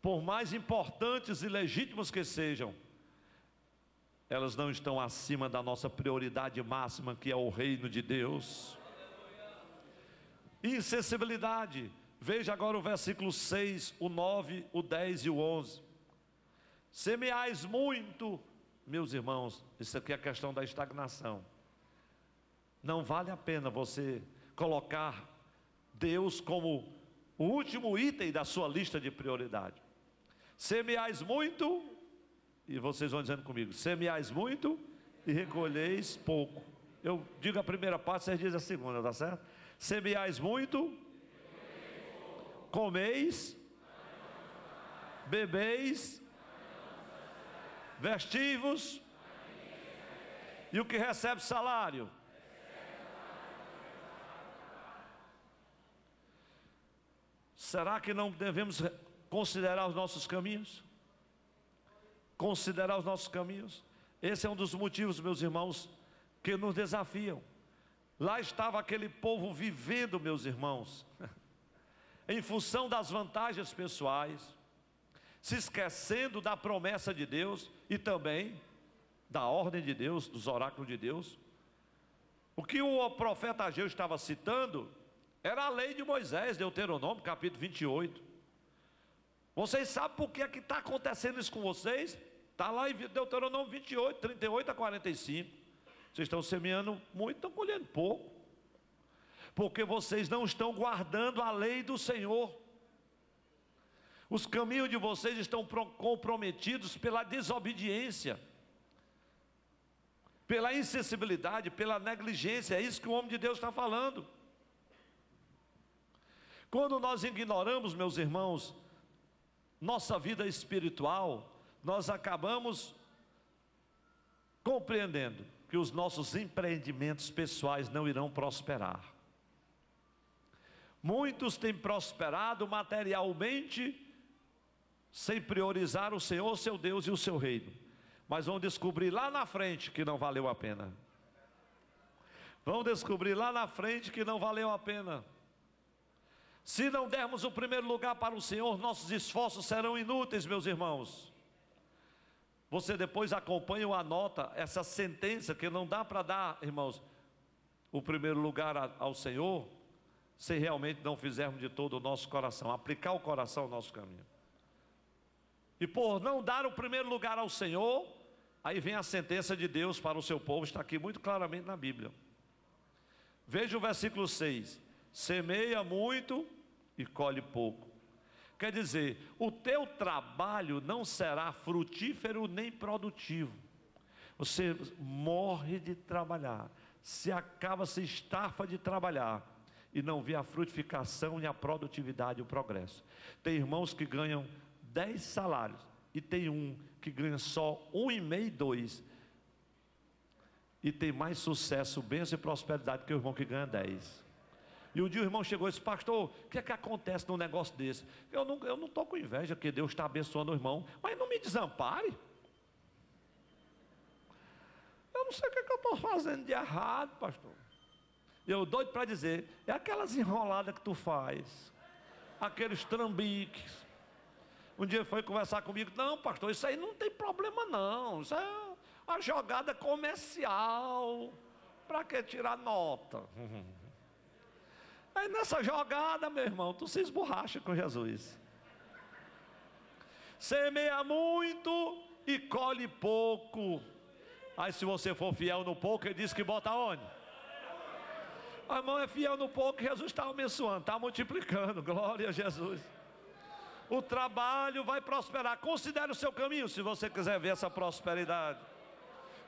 por mais importantes e legítimos que sejam, elas não estão acima da nossa prioridade máxima, que é o reino de Deus. Insensibilidade. Veja agora o versículo 6, o 9, o 10 e o 11. Semeais muito, meus irmãos, isso aqui é a questão da estagnação. Não vale a pena você colocar Deus como o último item da sua lista de prioridade. Semeais muito, e vocês vão dizendo comigo, semeais muito e recolheis pouco. Eu digo a primeira parte, vocês dizem a segunda, tá certo? Semeais muito, comeis, bebeis, vestivos, e o que recebe salário? Será que não devemos considerar os nossos caminhos? Considerar os nossos caminhos? Esse é um dos motivos, meus irmãos, que nos desafiam. Lá estava aquele povo vivendo, meus irmãos, em função das vantagens pessoais, se esquecendo da promessa de Deus e também da ordem de Deus, dos oráculos de Deus. O que o profeta Ageu estava citando era a lei de Moisés, Deuteronômio, capítulo 28. Vocês sabem por que é que está acontecendo isso com vocês? Está lá em Deuteronômio 28, 38 a 45. Vocês estão semeando muito, estão colhendo pouco, porque vocês não estão guardando a lei do Senhor. Os caminhos de vocês estão comprometidos pela desobediência, pela insensibilidade, pela negligência. É isso que o homem de Deus está falando. Quando nós ignoramos, meus irmãos, nossa vida espiritual, nós acabamos compreendendo que os nossos empreendimentos pessoais não irão prosperar. Muitos têm prosperado materialmente, sem priorizar o Senhor, seu Deus e o seu reino, mas vão descobrir lá na frente que não valeu a pena. Vão descobrir lá na frente que não valeu a pena. Se não dermos o primeiro lugar para o Senhor, nossos esforços serão inúteis, meus irmãos. Você depois acompanha ou anota essa sentença, que não dá para dar, irmãos, o primeiro lugar ao Senhor, se realmente não fizermos de todo o nosso coração, aplicar o coração ao nosso caminho. E por não dar o primeiro lugar ao Senhor, aí vem a sentença de Deus para o seu povo, está aqui muito claramente na Bíblia. Veja o versículo 6, semeia muito e colhe pouco. Quer dizer, o teu trabalho não será frutífero nem produtivo. Você morre de trabalhar, se estafa de trabalhar, e não vê a frutificação, nem a produtividade e o progresso. Tem irmãos que ganham 10 salários, e tem um que ganha só 1,5, 2, e tem mais sucesso, bênção e prosperidade que o irmão que ganha 10. E um dia o irmão chegou e disse, pastor, o que é que acontece num negócio desse? Eu não estou com inveja, que Deus está abençoando o irmão, mas não me desampare. Eu não sei o que eu estou fazendo de errado, pastor. Eu doido para dizer, é aquelas enroladas que tu faz, aqueles trambiques. Um dia ele foi conversar comigo, não pastor, isso aí não tem problema não, isso é a jogada comercial, para que tirar nota? Aí nessa jogada, meu irmão, tu se esborracha com Jesus. Semeia muito e colhe pouco. Aí se você for fiel no pouco, ele diz que bota onde? A irmão é fiel no pouco, Jesus está abençoando, está multiplicando, glória a Jesus. O trabalho vai prosperar. Considere o seu caminho, se você quiser ver essa prosperidade.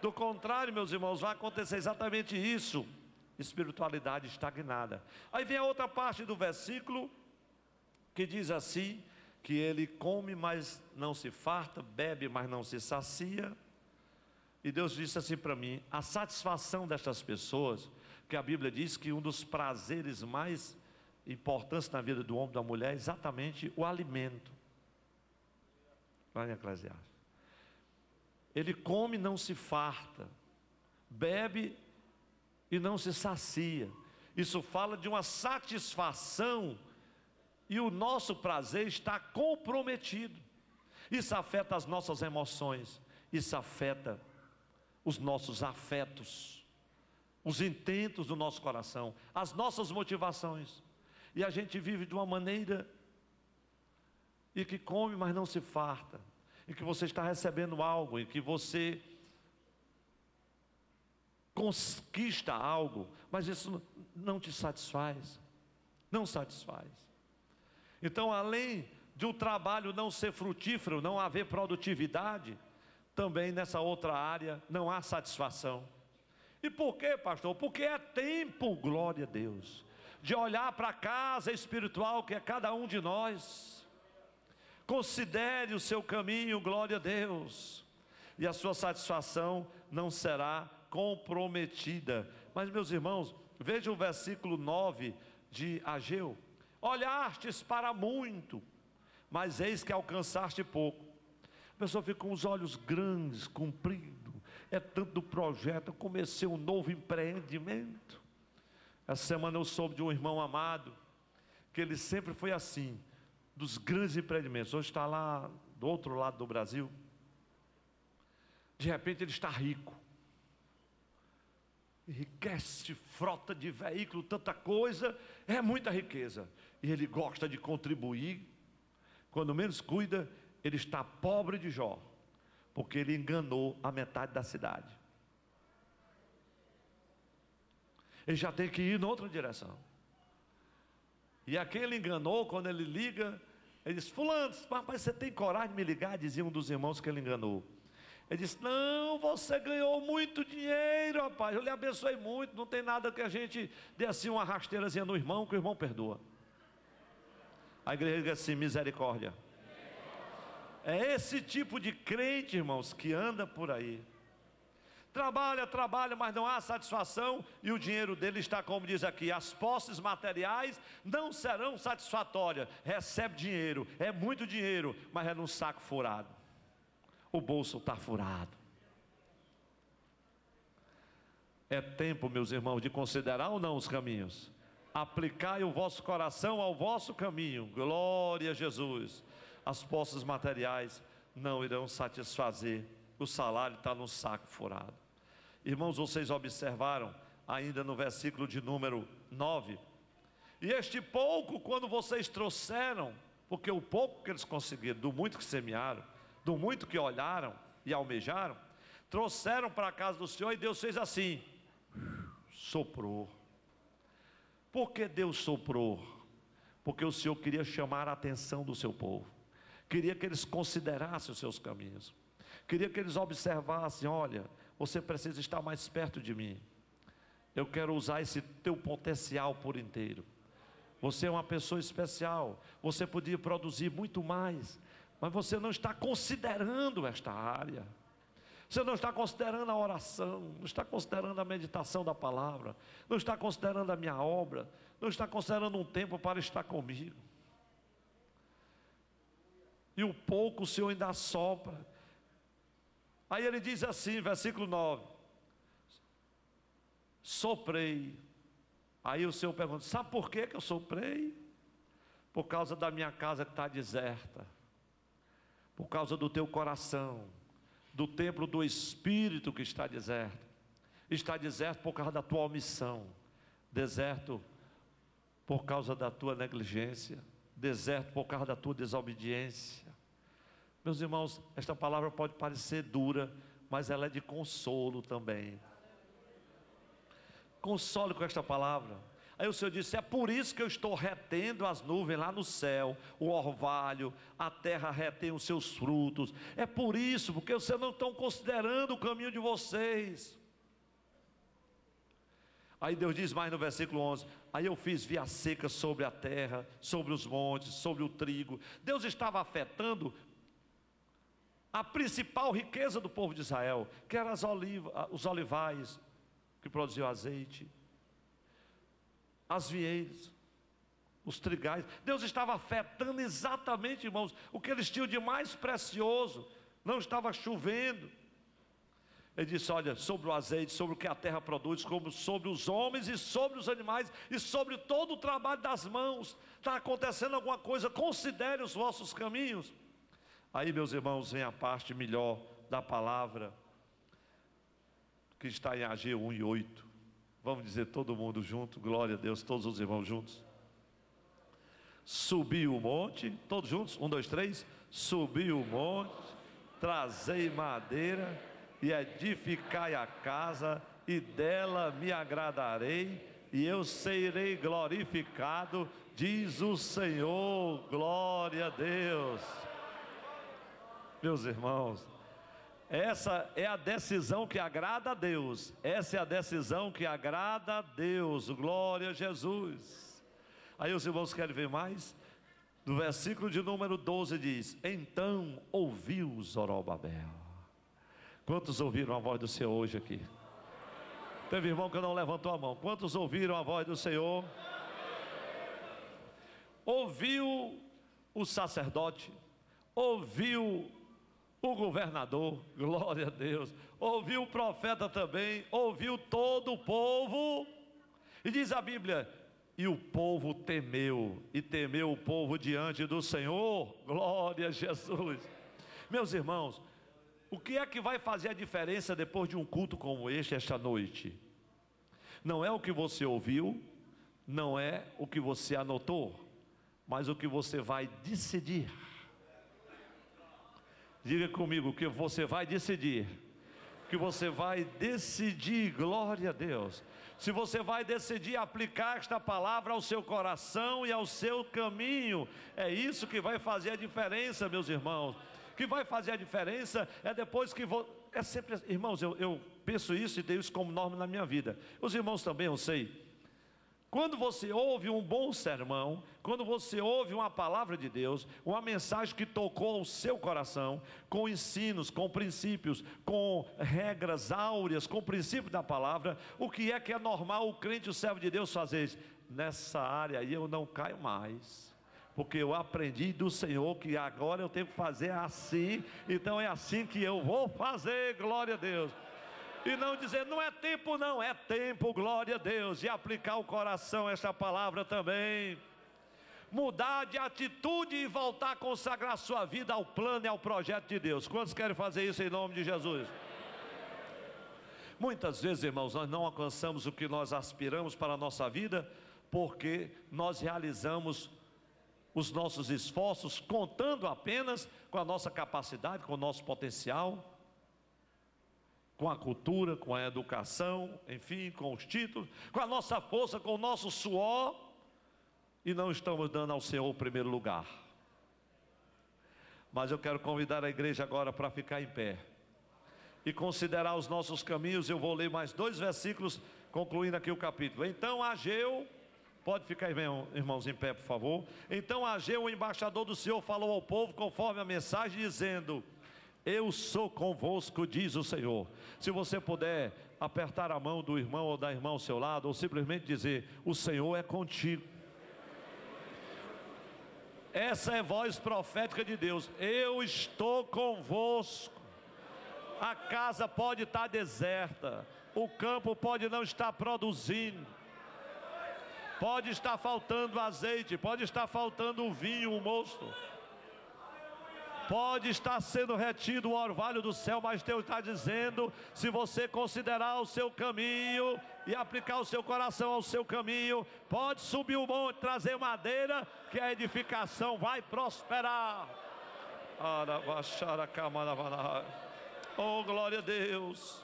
Do contrário, meus irmãos, vai acontecer exatamente isso. Espiritualidade estagnada. Aí vem a outra parte do versículo, que diz assim, que ele come, mas não se farta, bebe, mas não se sacia. E Deus disse assim para mim, a satisfação destas pessoas que a Bíblia diz que um dos prazeres mais importantes na vida do homem e da mulher é exatamente o alimento. Lá em Eclesiastes. Ele come e não se farta, bebe e não se sacia. Isso fala de uma satisfação, e o nosso prazer está comprometido. Isso afeta as nossas emoções, isso afeta os nossos afetos, os intentos do nosso coração, as nossas motivações. E a gente vive de uma maneira e que come, mas não se farta, em que você está recebendo algo, em que você conquista algo, mas isso não te satisfaz, não satisfaz. Então, além de o trabalho não ser frutífero, não haver produtividade, também nessa outra área não há satisfação. E por quê, pastor? Porque é tempo, glória a Deus, de olhar para a casa espiritual que é cada um de nós. Considere o seu caminho, glória a Deus, e a sua satisfação não será comprometida. Mas, meus irmãos, veja o versículo 9 de Ageu: olhastes para muito, mas eis que alcançaste pouco. A pessoa fica com os olhos grandes, compridos, é tanto do projeto, eu comecei um novo empreendimento. Essa semana eu soube de um irmão amado, que ele sempre foi assim, dos grandes empreendimentos. Hoje está lá do outro lado do Brasil. De repente ele está rico, enriquece, frota de veículo, tanta coisa, é muita riqueza, e ele gosta de contribuir. Quando menos cuida, ele está pobre de Jó, porque ele enganou a metade da cidade. Ele já tem que ir em outra direção. E aquele enganou, quando ele liga, ele diz: fulano, mas você tem coragem de me ligar? Dizia um dos irmãos que ele enganou. Ele disse: não, você ganhou muito dinheiro, rapaz, eu lhe abençoei muito, não tem nada que a gente dê assim uma rasteirazinha no irmão, que o irmão perdoa. A igreja diz assim: misericórdia. É esse tipo de crente, irmãos, que anda por aí. Trabalha, trabalha, mas não há satisfação, e o dinheiro dele está, como diz aqui, as posses materiais não serão satisfatórias. Recebe dinheiro, é muito dinheiro, mas é num saco furado. O bolso está furado. É tempo, meus irmãos, de considerar ou não os caminhos. Aplicai o vosso coração ao vosso caminho. Glória a Jesus. As posses materiais não irão satisfazer. O salário está no saco furado. Irmãos, vocês observaram ainda no versículo de número 9. E este pouco, quando vocês trouxeram, porque o pouco que eles conseguiram, do muito que semearam, do muito que olharam e almejaram, trouxeram para a casa do Senhor, e Deus fez assim, soprou. Por que Deus soprou? Porque o Senhor queria chamar a atenção do seu povo, queria que eles considerassem os seus caminhos, queria que eles observassem: olha, você precisa estar mais perto de mim, eu quero usar esse teu potencial por inteiro, você é uma pessoa especial, você podia produzir muito mais, mas você não está considerando esta área, você não está considerando a oração, não está considerando a meditação da palavra, não está considerando a minha obra, não está considerando um tempo para estar comigo. E o pouco o Senhor ainda sopra. Aí ele diz assim, versículo 9: soprei. Aí o Senhor pergunta: sabe por que eu soprei? Por causa da minha casa que está deserta, por causa do teu coração, do templo do Espírito que está deserto. Está deserto por causa da tua omissão, deserto por causa da tua negligência, deserto por causa da tua desobediência. Meus irmãos, esta palavra pode parecer dura, mas ela é de consolo também. Console com esta palavra. Aí o Senhor disse: é por isso que eu estou retendo as nuvens lá no céu, o orvalho, a terra retém os seus frutos. É por isso, porque vocês não estão considerando o caminho de vocês. Aí Deus diz mais no versículo 11: aí eu fiz via seca sobre a terra, sobre os montes, sobre o trigo. Deus estava afetando a principal riqueza do povo de Israel, que eram os olivais, que produziam azeite, as vieiras, os trigais. Deus estava afetando exatamente, irmãos, o que eles tinham de mais precioso. Não estava chovendo. Ele disse: olha, sobre o azeite, sobre o que a terra produz, como sobre os homens e sobre os animais e sobre todo o trabalho das mãos, está acontecendo alguma coisa, considere os vossos caminhos. Aí, meus irmãos, vem a parte melhor da palavra, que está em Ageu 1:8. Vamos dizer todo mundo junto, glória a Deus, todos os irmãos juntos. Subiu o monte, todos juntos, 1, 2, 3. Subiu o monte, trazei madeira e edificai a casa, e dela me agradarei, e eu serei glorificado, diz o Senhor. Glória a Deus. Meus irmãos, essa é a decisão que agrada a Deus. Essa é a decisão que agrada a Deus. Glória a Jesus. Aí os irmãos querem ver mais? No versículo de número 12 diz: então ouviu Zorobabel. Quantos ouviram a voz do Senhor hoje aqui? Teve irmão que não levantou a mão. Quantos ouviram a voz do Senhor? Ouviu o sacerdote, ouviu o governador, glória a Deus, ouviu o profeta também, ouviu todo o povo. E diz a Bíblia: e o povo temeu, e temeu o povo diante do Senhor. Glória a Jesus. Meus irmãos, o que é que vai fazer a diferença depois de um culto como este, esta noite? Não é o que você ouviu, não é o que você anotou, mas o que você vai decidir. Diga comigo, o que você vai decidir. O que você vai decidir, glória a Deus. Se você vai decidir aplicar esta palavra ao seu coração e ao seu caminho, é isso que vai fazer a diferença, meus irmãos. O que vai fazer a diferença é depois que é sempre, irmãos, eu penso isso e tenho isso como norma na minha vida. Os irmãos também, eu sei. Quando você ouve um bom sermão, quando você ouve uma palavra de Deus, uma mensagem que tocou o seu coração, com ensinos, com princípios, com regras áureas, com o princípio da palavra, o que é normal o crente, o servo de Deus fazer? Nessa área aí eu não caio mais, porque eu aprendi do Senhor que agora eu tenho que fazer assim, então é assim que eu vou fazer, glória a Deus. E não dizer, não é tempo, não, é tempo, glória a Deus, de aplicar o coração a esta palavra também. Mudar de atitude e voltar a consagrar sua vida ao plano e ao projeto de Deus. Quantos querem fazer isso em nome de Jesus? Muitas vezes, irmãos, nós não alcançamos o que nós aspiramos para a nossa vida, porque nós realizamos os nossos esforços contando apenas com a nossa capacidade, com o nosso potencial, com a cultura, com a educação, enfim, com os títulos, com a nossa força, com o nosso suor, e não estamos dando ao Senhor o primeiro lugar. Mas eu quero convidar a igreja agora para ficar em pé e considerar os nossos caminhos. Eu vou ler mais 2 versículos, concluindo aqui o capítulo. Então Ageu, pode ficar, irmãos, em pé, por favor. Então Ageu, o embaixador do Senhor, falou ao povo conforme a mensagem, dizendo: eu sou convosco, diz o Senhor. Se você puder apertar a mão do irmão ou da irmã ao seu lado, ou simplesmente dizer: o Senhor é contigo. Essa é a voz profética de Deus. Eu estou convosco. A casa pode estar deserta, o campo pode não estar produzindo, pode estar faltando azeite, pode estar faltando o vinho, o mosto, pode estar sendo retido o orvalho do céu, mas Deus está dizendo: se você considerar o seu caminho e aplicar o seu coração ao seu caminho, pode subir o monte, trazer madeira, que a edificação vai prosperar. Oh, glória a Deus.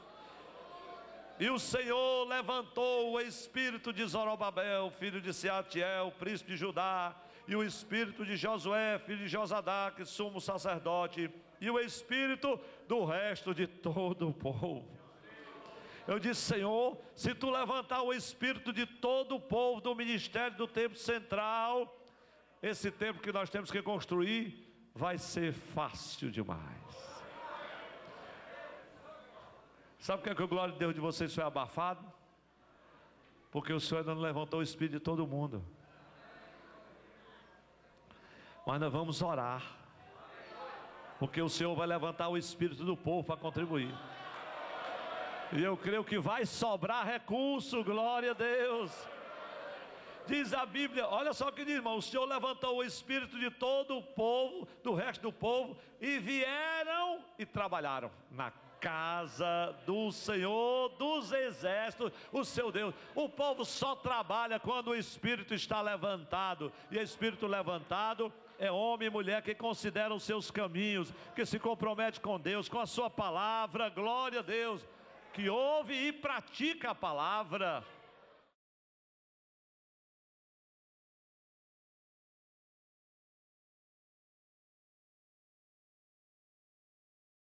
E o Senhor levantou o espírito de Zorobabel, filho de Sealtiel, príncipe de Judá, e o espírito de Josué, filho de Josadaque, sumo sacerdote, e o espírito do resto de todo o povo. Eu disse: Senhor, se tu levantar o espírito de todo o povo do ministério do templo central, esse templo que nós temos que construir vai ser fácil demais. Sabe o que é que o glória de Deus de vocês foi abafado? porque o Senhor ainda não levantou o espírito de todo mundo. Mas nós vamos orar, porque o Senhor vai levantar o espírito do povo para contribuir. E eu creio que vai sobrar recurso, glória a Deus. Diz a Bíblia, olha só o que diz, irmão: o Senhor levantou o espírito de todo o povo, do resto do povo, e vieram e trabalharam na casa do Senhor dos exércitos, o seu Deus. O povo só trabalha quando o espírito está levantado, e o espírito levantado é homem e mulher que consideram os seus caminhos, que se compromete com Deus, com a sua palavra, glória a Deus, que ouve e pratica a palavra.